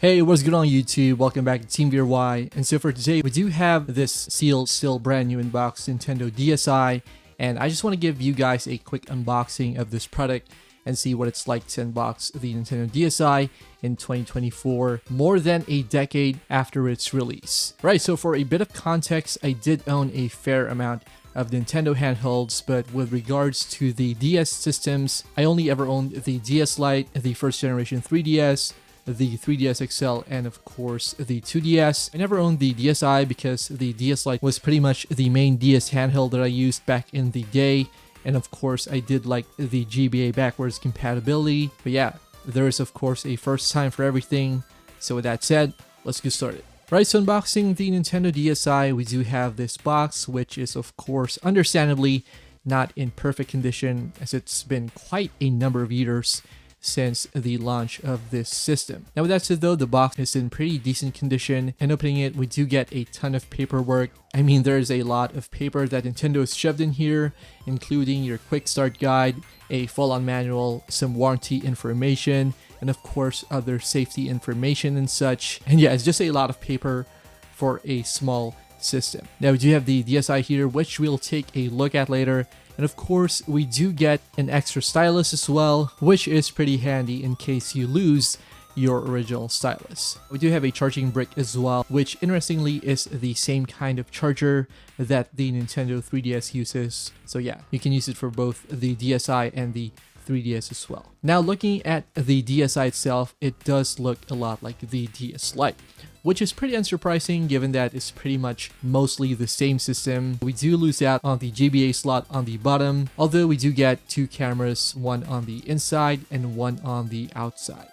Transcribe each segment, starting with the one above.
Hey, what's good on YouTube? Welcome back to Team DSi. And so for today, we do have this sealed, still brand new unboxed Nintendo DSi. And I just want to give you guys a quick unboxing of this product and see what it's like to unbox the Nintendo DSi in 2024, more than a decade after its release. Right, so for a bit of context, I did own a fair amount of Nintendo handhelds, but with regards to the DS systems, I only ever owned the DS Lite, the first generation 3DS, the 3DS XL, and of course the 2DS. I never owned the DSi because the DS Lite was pretty much the main DS handheld that I used back in the day, and of course I did like the GBA backwards compatibility. But yeah, there is of course a first time for everything. So with that said, let's get started. Right, so unboxing the Nintendo DSi, we do have this box, which is of course understandably not in perfect condition, as it's been quite a number of years since the launch of this system. Now with that said though, the box is in pretty decent condition, and opening it we do get a ton of paperwork. I mean, there's a lot of paper that Nintendo has shoved in here, including your quick start guide, a full-on manual, some warranty information, and of course other safety information and such. And yeah, it's just a lot of paper for a small system. Now we do have the DSi here, which we'll take a look at later. And of course, we do get an extra stylus as well, which is pretty handy in case you lose your original stylus. We do have a charging brick as well, which interestingly is the same kind of charger that the Nintendo 3DS uses. So yeah, you can use it for both the DSi and the 3DS as well. Now looking at the DSi itself, it does look a lot like the DS Lite, which is pretty unsurprising given that it's pretty much mostly the same system. We do lose out on the GBA slot on the bottom, although we do get two cameras, one on the inside and one on the outside.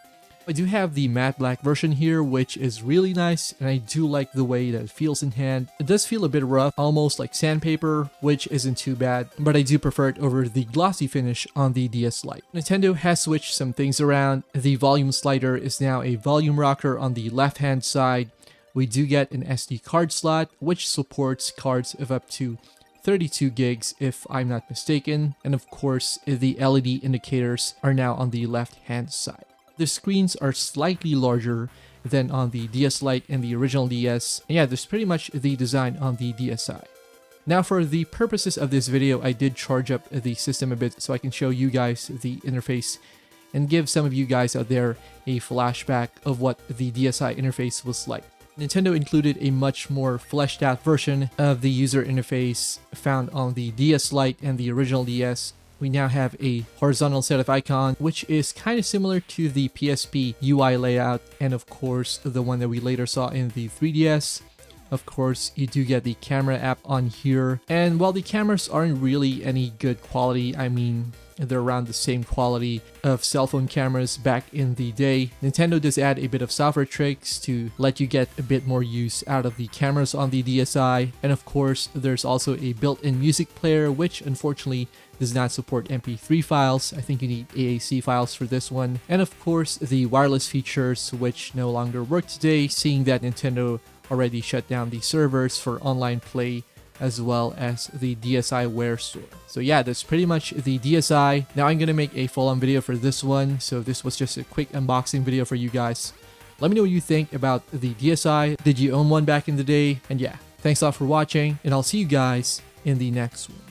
I do have the matte black version here, which is really nice, and I do like the way that it feels in hand. It does feel a bit rough, almost like sandpaper, which isn't too bad, but I do prefer it over the glossy finish on the DS Lite. Nintendo has switched some things around. The volume slider is now a volume rocker on the left-hand side. We do get an SD card slot, which supports cards of up to 32 gigs if I'm not mistaken, and of course the LED indicators are now on the left-hand side. The screens are slightly larger than on the DS Lite and the original DS. And yeah, there's pretty much the design on the DSi. Now for the purposes of this video, I did charge up the system a bit so I can show you guys the interface and give some of you guys out there a flashback of what the DSi interface was like. Nintendo included a much more fleshed out version of the user interface found on the DS Lite and the original DS. We now have a horizontal set of icons, which is kind of similar to the PSP UI layout, and of course the one that we later saw in the 3DS. Of course, you do get the camera app on here, and while the cameras aren't really any good quality, I mean, they're around the same quality of cell phone cameras back in the day. Nintendo does add a bit of software tricks to let you get a bit more use out of the cameras on the DSi. And of course, there's also a built-in music player, which unfortunately does not support MP3 files. I think you need AAC files for this one. And of course, the wireless features, which no longer work today, seeing that Nintendo already shut down the servers for online play, as well as the DSiWare store. So yeah, that's pretty much the DSi. Now I'm gonna make a full-on video for this one, so this was just a quick unboxing video for you guys. Let me know what you think about the DSi. Did you own one back in the day? And yeah, thanks a lot for watching, and I'll see you guys in the next one.